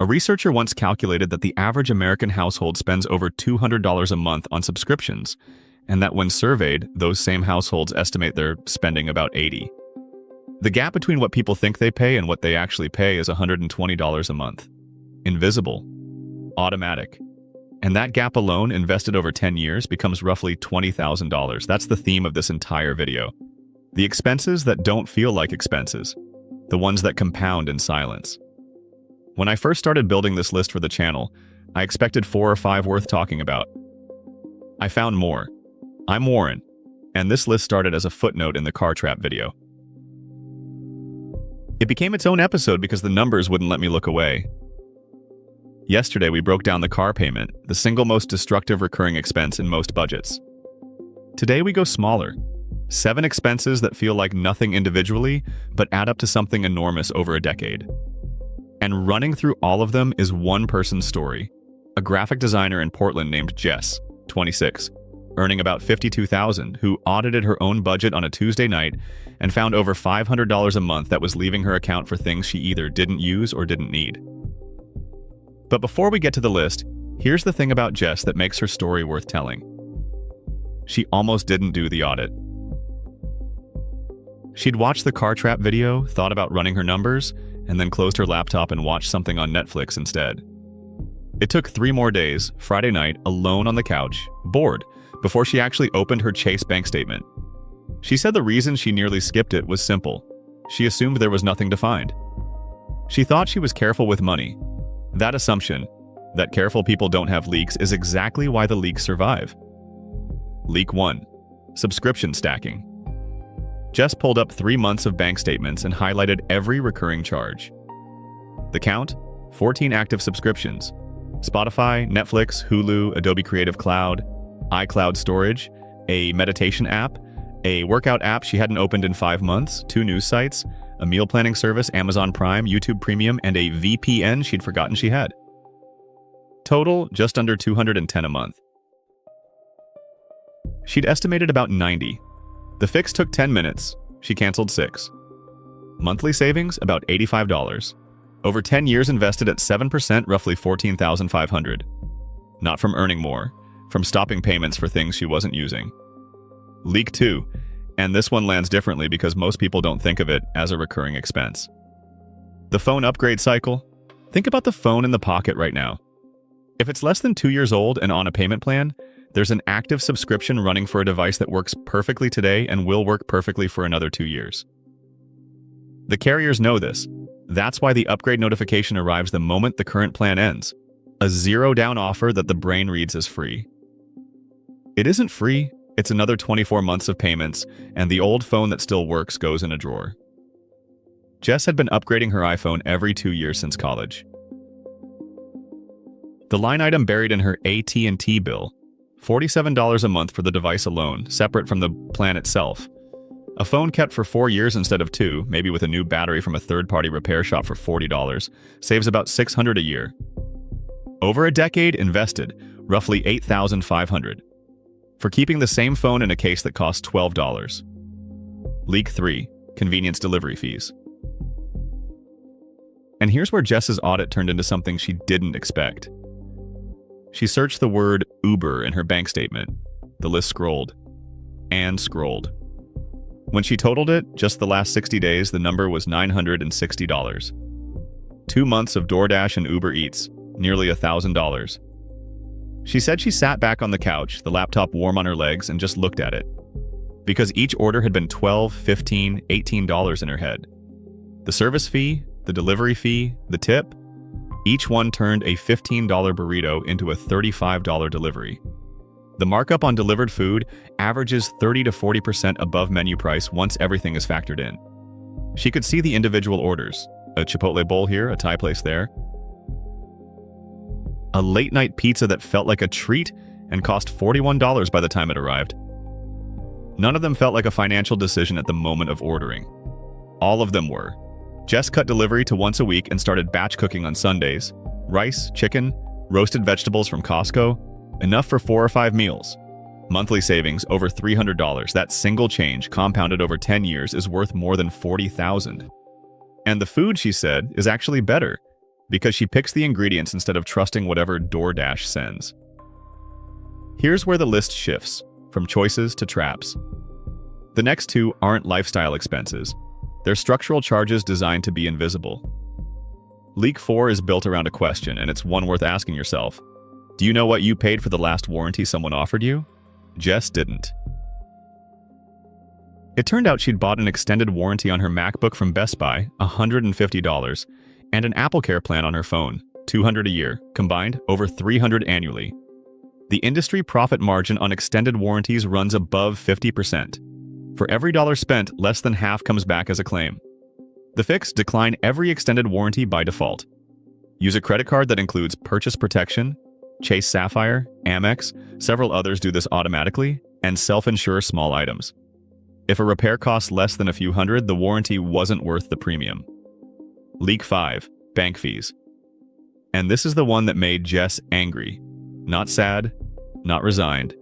A researcher once calculated that the average American household spends over $200 a month on subscriptions, and that when surveyed, those same households estimate they're spending about $80. The gap between what people think they pay and what they actually pay is $120 a month. Invisible. Automatic. And that gap alone, invested over 10 years, becomes roughly $20,000. That's the theme of this entire video. The expenses that don't feel like expenses. The ones that compound in silence. When I first started building this list for the channel, I expected 4 or 5 worth talking about. I found more. I'm Warren, and this list started as a footnote in the car trap video. It became its own episode because the numbers wouldn't let me look away. Yesterday, we broke down the car payment, the single most destructive recurring expense in most budgets. Today, we go smaller. 7 expenses that feel like nothing individually, but add up to something enormous over a decade. And running through all of them is one person's story. A graphic designer in Portland named Jess, 26, earning about $52,000, who audited her own budget on a Tuesday night and found over $500 a month that was leaving her account for things she either didn't use or didn't need. But before we get to the list, here's the thing about Jess that makes her story worth telling. She almost didn't do the audit. She'd watched the car trap video, thought about running her numbers, and then closed her laptop and watched something on Netflix instead. It took 3 more days, Friday night, alone on the couch, bored, before she actually opened her Chase bank statement. She said the reason she nearly skipped it was simple. She assumed there was nothing to find. She thought she was careful with money. That assumption, that careful people don't have leaks, is exactly why the leaks survive. Leak 1. Subscription stacking. Jess pulled up 3 months of bank statements and highlighted every recurring charge. The count? 14 active subscriptions. Spotify, Netflix, Hulu, Adobe Creative Cloud, iCloud storage, a meditation app, a workout app she hadn't opened in 5 months, 2 news sites, a meal planning service, Amazon Prime, YouTube Premium, and a VPN she'd forgotten she had. Total, just under $210 a month. She'd estimated about 90. The fix took 10 minutes. She canceled 6. Monthly savings, about $85. Over 10 years invested at 7%, roughly $14,500. Not from earning more, from stopping payments for things she wasn't using. Leak 2, and this one lands differently because most people don't think of it as a recurring expense. The phone upgrade cycle. Think about the phone in the pocket right now. If it's less than 2 years old and on a payment plan, there's an active subscription running for a device that works perfectly today and will work perfectly for another 2 years. The carriers know this. That's why the upgrade notification arrives the moment the current plan ends. A zero-down offer that the brain reads as free. It isn't free, it's another 24 months of payments, and the old phone that still works goes in a drawer. Jess had been upgrading her iPhone every 2 years since college. The line item buried in her AT&T bill, $47 a month for the device alone, separate from the plan itself. A phone kept for 4 years instead of 2, maybe with a new battery from a third-party repair shop for $40, saves about $600 a year. Over a decade invested, roughly $8,500. For keeping the same phone in a case that costs $12. Leak 3. Convenience delivery fees. And here's where Jess's audit turned into something she didn't expect. She searched the word Uber in her bank statement. The list scrolled. And scrolled. When she totaled it, just the last 60 days, the number was $960. 2 months of DoorDash and Uber Eats, nearly $1,000. She said she sat back on the couch, the laptop warm on her legs, and just looked at it. Because each order had been $12, $15, $18 in her head. The service fee, the delivery fee, the tip, each one turned a $15 burrito into a $35 delivery. The markup on delivered food averages 30 to 40% above menu price once everything is factored in. She could see the individual orders. A Chipotle bowl here, a Thai place there. A late-night pizza that felt like a treat and cost $41 by the time it arrived. None of them felt like a financial decision at the moment of ordering. All of them were. Jess cut delivery to once a week and started batch cooking on Sundays. Rice, chicken, roasted vegetables from Costco, enough for 4 or 5 meals. Monthly savings over $300. That single change, compounded over 10 years, is worth more than $40,000. And the food, she said, is actually better. because she picks the ingredients instead of trusting whatever DoorDash sends. Here's where the list shifts, from choices to traps. The next two aren't lifestyle expenses. They're structural charges designed to be invisible. Leak 4 is built around a question, and it's one worth asking yourself. Do you know what you paid for the last warranty someone offered you? Jess didn't. It turned out she'd bought an extended warranty on her MacBook from Best Buy, $150, and an AppleCare plan on her phone, $200 a year, combined over $300 annually. The industry profit margin on extended warranties runs above 50%. For every dollar spent, less than half comes back as a claim. The fix: decline every extended warranty by default. Use a credit card that includes Purchase Protection, Chase Sapphire, Amex, several others do this automatically, and self-insure small items. If a repair costs less than a few hundred, the warranty wasn't worth the premium. Leak 5, bank fees. And this is the one that made Jess angry. Not sad, not resigned,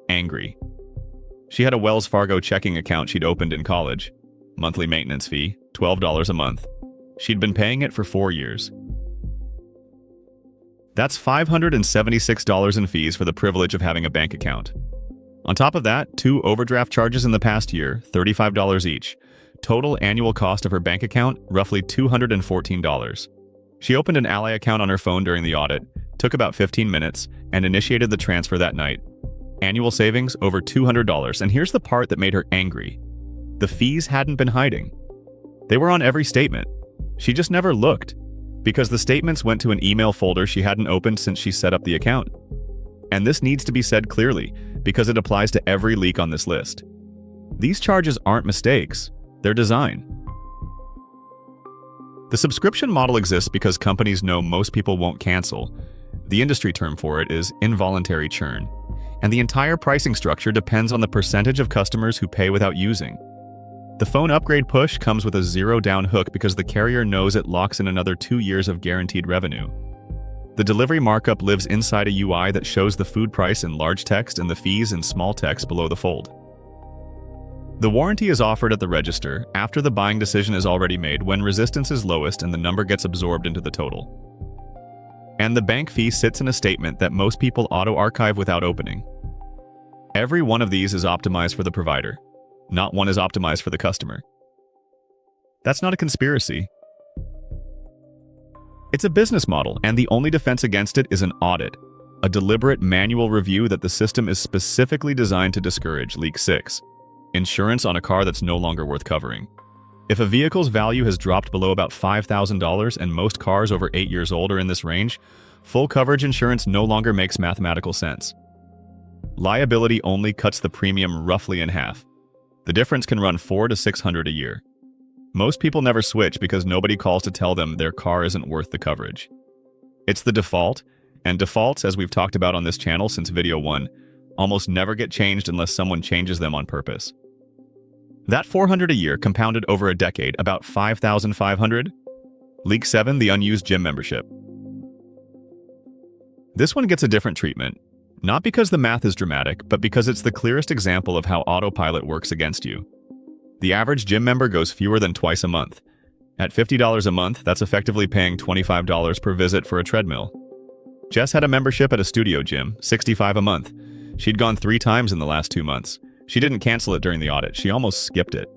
angry. She had a Wells Fargo checking account she'd opened in college. Monthly maintenance fee, $12 a month. She'd been paying it for 4 years. That's $576 in fees for the privilege of having a bank account. On top of that, 2 overdraft charges in the past year, $35 each. Total annual cost of her bank account, roughly $214. She opened an Ally account on her phone during the audit, took about 15 minutes, and initiated the transfer that night. Annual savings, over $200, and here's the part that made her angry. The fees hadn't been hiding. They were on every statement. She just never looked, because the statements went to an email folder she hadn't opened since she set up the account. And this needs to be said clearly, because it applies to every leak on this list. These charges aren't mistakes, they're design. The subscription model exists because companies know most people won't cancel. The industry term for it is involuntary churn, and the entire pricing structure depends on the percentage of customers who pay without using. The phone upgrade push comes with a zero-down hook because the carrier knows it locks in another 2 years of guaranteed revenue. The delivery markup lives inside a UI that shows the food price in large text and the fees in small text below the fold. The warranty is offered at the register after the buying decision is already made, when resistance is lowest and the number gets absorbed into the total. And the bank fee sits in a statement that most people auto-archive without opening. Every one of these is optimized for the provider. Not one is optimized for the customer. That's not a conspiracy. It's a business model, and the only defense against it is an audit, a deliberate manual review that the system is specifically designed to discourage. Leak 6. Insurance on a car that's no longer worth covering. If a vehicle's value has dropped below about $5,000 and most cars over 8 years old are in this range, full coverage insurance no longer makes mathematical sense. Liability only cuts the premium roughly in half. The difference can run $400 to $600 a year. Most people never switch because nobody calls to tell them their car isn't worth the coverage. It's the default, and defaults, as we've talked about on this channel since video 1, almost never get changed unless someone changes them on purpose. That $400 a year compounded over a decade, about $5,500. Leak 7, the unused gym membership. This one gets a different treatment, not because the math is dramatic, but because it's the clearest example of how autopilot works against you. The average gym member goes fewer than twice a month. At $50 a month, that's effectively paying $25 per visit for a treadmill. Jess had a membership at a studio gym, $65 a month. She'd gone 3 times in the last 2 months. She didn't cancel it during the audit, she almost skipped it.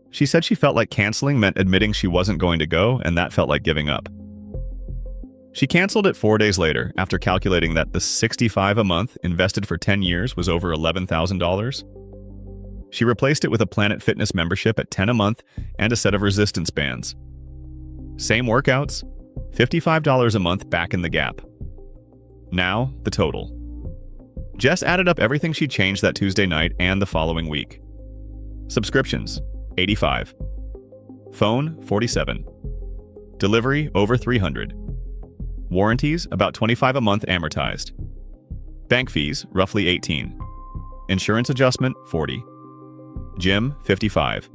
She said she felt like canceling meant admitting she wasn't going to go, and that felt like giving up. She canceled it 4 days later, after calculating that the $65 a month invested for 10 years was over $11,000. She replaced it with a Planet Fitness membership at $10 a month and a set of resistance bands. Same workouts, $55 a month back in the gap. Now, the total. Jess added up everything she changed that Tuesday night and the following week. Subscriptions, $85. Phone, $47. Delivery, over $300. Warranties, about $25 a month amortized. Bank fees, roughly $18. Insurance adjustment, $40. Gym, $55.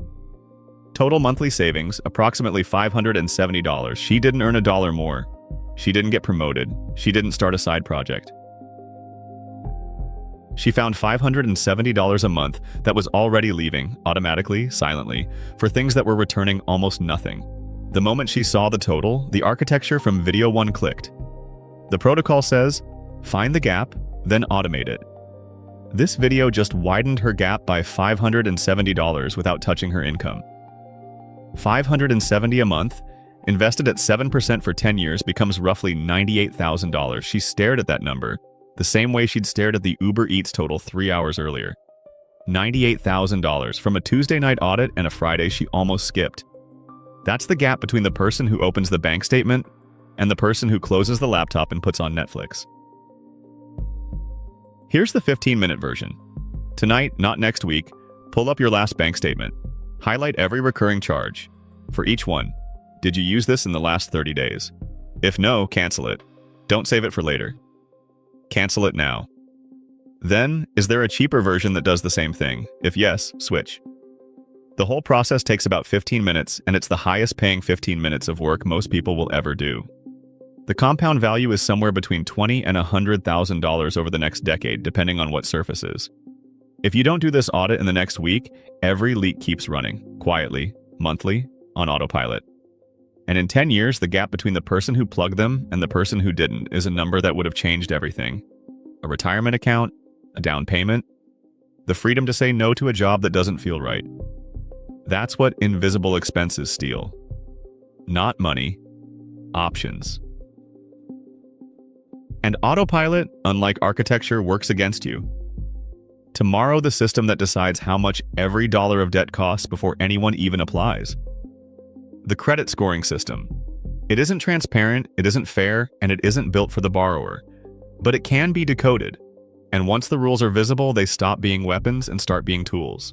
Total monthly savings, approximately $570. She didn't earn a dollar more. She didn't get promoted. She didn't start a side project. She found $570 a month that was already leaving, automatically, silently, for things that were returning almost nothing. The moment she saw the total, the architecture from video 1 clicked. The protocol says, find the gap, then automate it. This video just widened her gap by $570 without touching her income. $570 a month, invested at 7% for 10 years, becomes roughly $98,000. She stared at that number, the same way she'd stared at the Uber Eats total 3 hours earlier. $98,000 from a Tuesday night audit and a Friday she almost skipped. That's the gap between the person who opens the bank statement and the person who closes the laptop and puts on Netflix. Here's the 15-minute version. Tonight, not next week, pull up your last bank statement. Highlight every recurring charge. For each one, did you use this in the last 30 days? If no, cancel it. Don't save it for later. Cancel it now. Then, is there a cheaper version that does the same thing? If yes, switch. The whole process takes about 15 minutes, and it's the highest paying 15 minutes of work most people will ever do. The compound value is somewhere between $20,000 and $100,000 over the next decade, depending on what surface is. If you don't do this audit in the next week, every leak keeps running, quietly, monthly, on autopilot. And in 10 years, the gap between the person who plugged them and the person who didn't is a number that would have changed everything. A retirement account, a down payment, the freedom to say no to a job that doesn't feel right. That's what invisible expenses steal. Not money, options. And autopilot, unlike architecture, works against you. Tomorrow, the system that decides how much every dollar of debt costs before anyone even applies. The credit scoring system. It isn't transparent, it isn't fair, and it isn't built for the borrower. But it can be decoded. And once the rules are visible, they stop being weapons and start being tools.